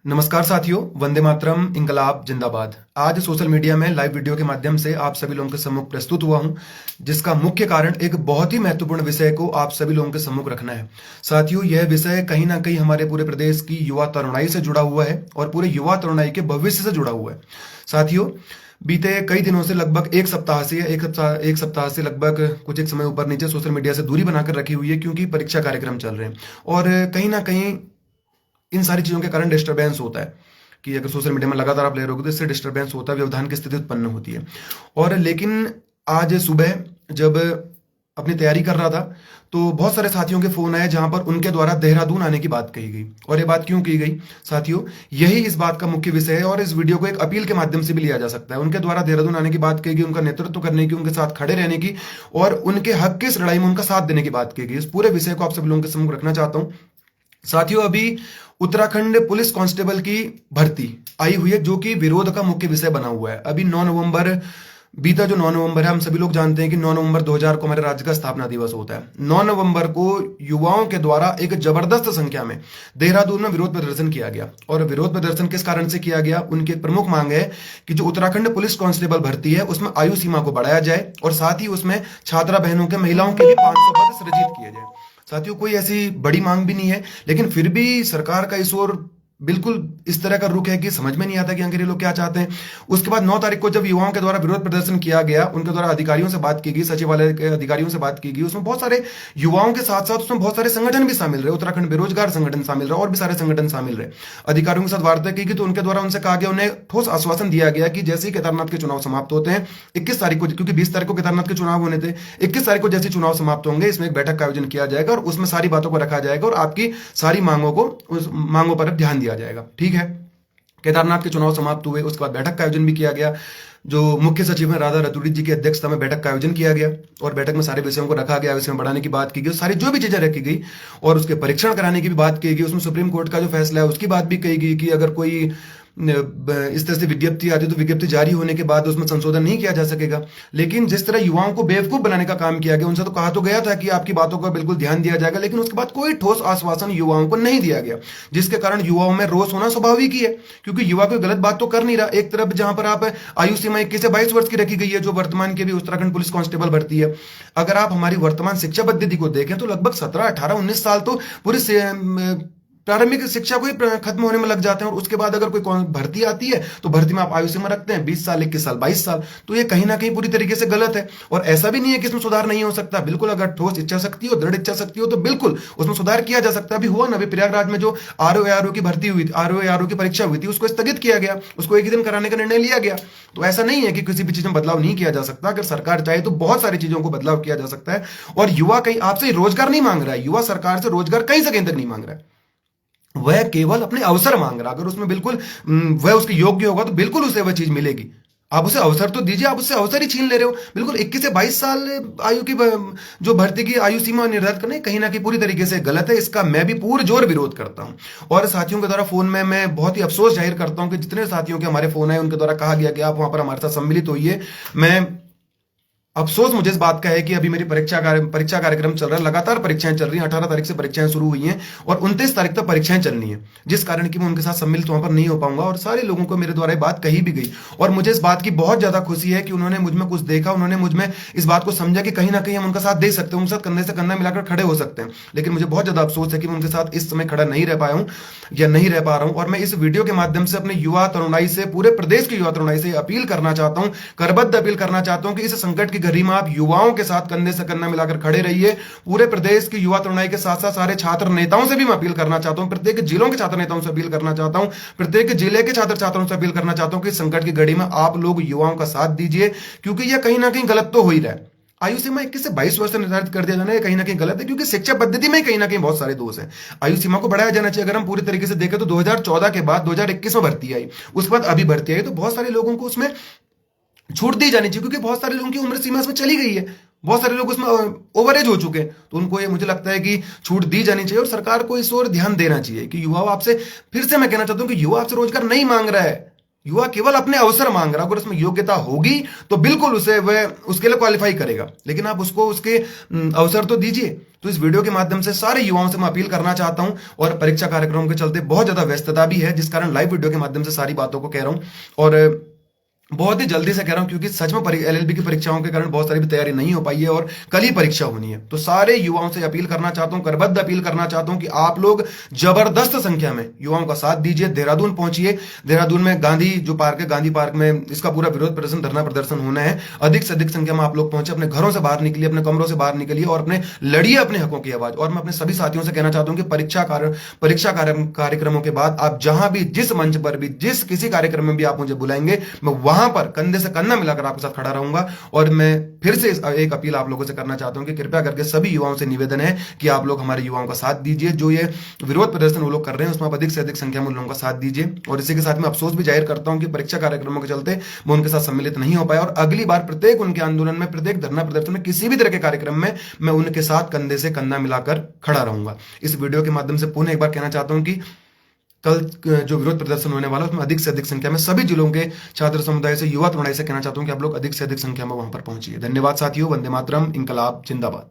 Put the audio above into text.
नमस्कार साथियों, वंदे मातरम, इंकलाब जिंदाबाद। आज सोशल मीडिया में लाइव वीडियो के माध्यम से आप सभी लोगों के सम्मुख प्रस्तुत हुआ हूं, जिसका मुख्य कारण एक बहुत ही महत्वपूर्ण विषय को आप सभी लोगों के सम्मुख रखना है। साथियों, यह विषय कहीं ना कहीं हमारे पूरे प्रदेश की युवा तरुणाई से जुड़ा हुआ है और पूरे युवा तरुणाई के भविष्य से जुड़ा हुआ है। साथियों, बीते कई दिनों से लगभग एक सप्ताह से लगभग कुछ एक समय ऊपर नीचे सोशल मीडिया से दूरी बनाकर रखी हुई है, क्योंकि परीक्षा कार्यक्रम चल रहे हैं और कहीं ना कहीं इन सारी चीज़ों के कारण डिस्टरबेंस होता है कि अगर सोशल मीडिया में लगातार आप ले रहोगे तो इससे डिस्टरबेंस होता है, व्यवधान की स्थिति उत्पन्न होती है। और लेकिन आज सुबह जब अपनी तैयारी कर रहा था तो बहुत सारे साथियों के फोन आए जहां पर उनके द्वारा देहरादून आने की बात कही गई। और ये बात क्यों की गई साथियों, यही इस बात का मुख्य विषय है और इस वीडियो को एक अपील के माध्यम से भी लिया जा सकता है। उनके द्वारा देहरादून आने की बात कही गई, उनका नेतृत्व करने की, उनके साथ खड़े रहने की और उनके हक की इस लड़ाई में उनका साथ देने की बात की गई। इस पूरे विषय को आप सब लोगों के सम्मुख रखना चाहता हूं। साथियों, अभी उत्तराखंड पुलिस कांस्टेबल की भर्ती आई हुई है, जो कि विरोध का मुख्य विषय बना हुआ है। अभी 9 नवंबर बीता, जो 9 नवंबर है, हम सभी लोग जानते हैं कि 9 नवंबर 2000 को हमारे राज्य का स्थापना दिवस होता है। 9 नवंबर को युवाओं के द्वारा एक जबरदस्त संख्या में देहरादून में विरोध प्रदर्शन किया गया। और विरोध प्रदर्शन किस कारण से किया गया, उनकी एक प्रमुख मांग है कि जो उत्तराखंड पुलिस कांस्टेबल भर्ती है उसमें आयु सीमा को बढ़ाया जाए और साथ ही उसमें छात्रा बहनों के, महिलाओं के लिए 500 पद सृजित किए जाए। साथियों, कोई ऐसी बड़ी मांग भी नहीं है, लेकिन फिर भी सरकार का इस ओर बिल्कुल इस तरह का रुख है कि समझ में नहीं आता कि आखिर ये लोग क्या चाहते हैं। उसके बाद 9 तारीख को जब युवाओं के द्वारा विरोध प्रदर्शन किया गया, उनके द्वारा अधिकारियों से बात की गई, सचिवालय के अधिकारियों से बात की गई। उसमें बहुत सारे युवाओं के साथ साथ उसमें बहुत सारे संगठन भी शामिल रहे, उत्तराखंड बेरोजगार संगठन शामिल रहे और भी सारे संगठन शामिल रहे। अधिकारियों के साथ वार्ता की गई तो उनके द्वारा उनसे कहा गया, उन्हें ठोस आश्वासन दिया गया कि जैसे ही केदारनाथ के चुनाव समाप्त होते हैं 21 तारीख को, क्योंकि 20 तारीख को केदारनाथ के चुनाव होने थे, 21 तारीख को जैसे चुनाव समाप्त होंगे इसमें एक बैठक का आयोजन किया जाएगा और उसमें सारी बातों को रखा जाएगा और आपकी सारी मांगों को, उस मांगों पर ध्यान दिया जाएगा। ठीक है, केदारनाथ के चुनाव समाप्त हुए, उसके बाद बैठक का आयोजन भी किया गया। जो मुख्य सचिव हैं राधा रतूड़ी जी की अध्यक्षता में बैठक का आयोजन किया गया और बैठक में सारे विषयों को रखा गया, विषय में बढ़ाने की बात की गई, सारी जो भी चीजें रखी गई और उसके परीक्षण कराने की भी बात की गई। उसमें सुप्रीम कोर्ट का जो फैसला है उसकी बात भी कही गई कि अगर कोई इस तरह से विज्ञप्ति आती तो विज्ञप्ति जारी होने के बाद उसमें संशोधन नहीं किया जा सकेगा। लेकिन जिस तरह युवाओं को बेवकूफ बनाने का काम किया गया, उनसे तो कहा तो गया था कि आपकी बातों का बिल्कुल ध्यान दिया जाएगा, लेकिन उसके बाद कोई ठोस आश्वासन युवाओं को नहीं दिया गया, जिसके कारण युवाओं में रोष होना स्वाभाविक ही है, क्योंकि युवा कोई गलत बात तो कर नहीं रहा। एक तरफ जहां पर आप आयु सीमा 21 से 22 वर्ष की रखी गई है, जो वर्तमान की भी उत्तराखंड पुलिस कांस्टेबल भर्ती है, अगर आप हमारी वर्तमान शिक्षा पद्धति को देखें तो लगभग 17, 18, 19 साल तो पूरी प्रारंभिक शिक्षा को ही खत्म होने में लग जाते हैं और उसके बाद अगर कोई भर्ती आती है तो भर्ती में आप आयु सीमा रखते हैं 20 साल, 21 साल, 22 साल। तो ये कहीं ना कहीं पूरी तरीके से गलत है और ऐसा भी नहीं है कि इसमें सुधार नहीं हो सकता। बिल्कुल, अगर ठोस इच्छा शक्ति हो, दृढ़ इच्छा शक्ति हो तो बिल्कुल उसमें सुधार किया जा सकता है। अभी हुआ ना, अभी प्रयागराज में जो आरओ की भर्ती हुई थी, आरओ की परीक्षा हुई थी, उसको स्थगित किया गया, उसको एक ही दिन कराने का निर्णय लिया गया। तो ऐसा नहीं है कि किसी भी चीज में बदलाव नहीं किया जा सकता। अगर सरकार चाहे तो बहुत सारी चीजों को बदलाव किया जा सकता है। और युवा कहीं आपसे रोजगार नहीं मांग रहा है, युवा सरकार से रोजगार कहीं से कहीं तक नहीं मांग रहा है, वह केवल अपने अवसर मांग रहा है। अगर उसमें बिल्कुल वह उसके योग्य होगा तो बिल्कुल उसे वह चीज मिलेगी। आप उसे अवसर तो दीजिए, आप उससे अवसर ही छीन ले रहे हो। बिल्कुल 21 से 22 साल आयु की जो भर्ती की आयु सीमा निर्धारित करना कहीं ना कहीं पूरी तरीके से गलत है। इसका मैं भी पुरजोर विरोध करता हूं और साथियों के द्वारा फोन में मैं बहुत ही अफसोस जाहिर करता हूं कि जितने साथियों के हमारे फोन आए उनके द्वारा कहा गया कि आप वहां पर हमारे साथ सम्मिलित होइए। मैं अफसोस मुझे इस बात का है कि अभी मेरी परीक्षा कार्यक्रम चल रहा है, लगातार परीक्षाएं चल रही हैं। 18 तारीख से परीक्षाएं शुरू हुई हैं और 29 तारीख तक परीक्षाएं चलनी है, जिस कारण कि मैं उनके साथ सम्मिलित वहां पर नहीं हो पाऊंगा। और सारे लोगों को मेरे द्वारा ये बात कही भी गई और मुझे इस बात की बहुत ज्यादा खुशी है कि उन्होंने मुझ में कुछ देखा, उन्होंने मुझ में इस बात को समझा कि कहीं ना कहीं हम उनका साथ दे सकते हैं, उनके साथ कंधे से कंधा मिलाकर खड़े हो सकते हैं। लेकिन मुझे बहुत ज्यादा अफसोस है कि मैं उनके साथ इस समय खड़ा नहीं रह पाया हूं या नहीं रह पा रहा हूं। और मैं इस वीडियो के माध्यम से अपने युवा तरुणाई से, पूरे प्रदेश की युवा तरुणाई से अपील करना चाहता हूं, करबद्ध अपील करना चाहता हूं कि इस संकट की घड़ी में आप युवाओं के साथ कंधे से कंधा मिलाकर खड़े रहिए। पूरे प्रदेश की युवा तरुणाई के साथ साथ सारे छात्र नेताओं से भी मैं अपील करना चाहता हूं, प्रत्येक जिलों के छात्र नेताओं से अपील करना चाहता हूं, प्रत्येक जिले के छात्र छात्राओं से अपील करना चाहता हूं कि संकट की घड़ी में आप लोग युवाओं का साथ दीजिए, क्योंकि यह कहीं ना कहीं गलत तो हो ही रहा है। आयु सीमा 21 से 22 वर्ष निर्धारित कर दिया जाना है कहीं ना कहीं गलत है, क्योंकि शिक्षा पद्धति में कहीं ना कहीं बहुत सारे दोष हैं। आयु सीमा को बढ़ाया जाना चाहिए। अगर हम पूरी तरीके से देखें तो 2014 के बाद 2021 में भर्ती आई, उसके बाद अभी भर्ती आई, तो बहुत सारे लोगों को उसमें छूट दी जानी चाहिए, क्योंकि बहुत सारे लोगों की उम्र सीमा इसमें चली गई है, बहुत सारे लोग उसमें ओवरेज हो चुके हैं। तो उनको ये मुझे लगता है कि छूट दी जानी चाहिए और सरकार को इस ओर ध्यान देना चाहिए कि युवा आपसे, फिर से मैं कहना चाहता हूं कि युवा आपसे रोजगार नहीं मांग रहा है, युवा केवल अपने अवसर मांग रहा है, अगर उसमें योग्यता होगी तो बिल्कुल उसे वह उसके लिए क्वालिफाई करेगा, लेकिन आप उसको उसके अवसर तो दीजिए। तो इस वीडियो के माध्यम से सारे युवाओं से मैं अपील करना चाहता हूं, और परीक्षा कार्यक्रमों के चलते बहुत ज्यादा व्यस्तता भी है, जिस कारण लाइव वीडियो के माध्यम से सारी बातों को कह रहा हूं, और बहुत ही जल्दी से कह रहा हूं, क्योंकि सच में एलएलबी की परीक्षाओं के कारण बहुत सारी भी तैयारी नहीं हो पाई है और कल ही परीक्षा होनी है। तो सारे युवाओं से अपील करना चाहता हूं, करबद्ध अपील करना चाहता हूं कि आप लोग जबरदस्त संख्या में युवाओं का साथ दीजिए। देहरादून पहुंचिए, देहरादून में गांधी जो पार्क है, गांधी पार्क में इसका पूरा विरोध प्रदर्शन, धरना प्रदर्शन होना है। अधिक से अधिक संख्या में आप लोग पहुंचे, अपने घरों से बाहर निकलिए, अपने कमरों से बाहर निकलिए और अपने लड़िए अपने हकों की आवाज। और मैं अपने सभी साथियों से कहना चाहता हूं कि परीक्षा कार्यक्रमों के बाद आप जहां भी, जिस मंच पर भी, जिस किसी कार्यक्रम में भी आप मुझे बुलाएंगे, मैं वहां पर कंधे से कंधा मिलाकर आपके साथ खड़ा रहूंगा। और मैं फिर से एक अपील आप लोगों से करना चाहता हूं कि कृपया करके सभी युवाओं से निवेदन है कि आप लोग हमारे युवाओं का साथ दीजिए। जो ये विरोध प्रदर्शन वो लोग कर रहे हैं उसमें आप अधिक से अधिक संख्या में उन लोगों का साथ दीजिए। और इसी के साथ मैं अफसोस भी जाहिर करता हूं कि परीक्षा कार्यक्रमों के चलते मैं उनके साथ सम्मिलित नहीं हो पाया, और अगली बार प्रत्येक उनके आंदोलन में, प्रत्येक धरना प्रदर्शन में, किसी भी तरह के कार्यक्रम में मैं उनके साथ कंधे से कंधा मिलाकर खड़ा रहूंगा। इस वीडियो के माध्यम से पुनः एक बार कहना चाहता हूं कि कल जो विरोध प्रदर्शन होने वाला है उसमें अधिक से अधिक संख्या में सभी जिलों के छात्र समुदाय से, युवा समुदाय से कहना चाहता हूं कि आप लोग अधिक से अधिक संख्या में वहां पर पहुंचिए। धन्यवाद साथियों। वंदे मातरम। इंकलाब जिंदाबाद।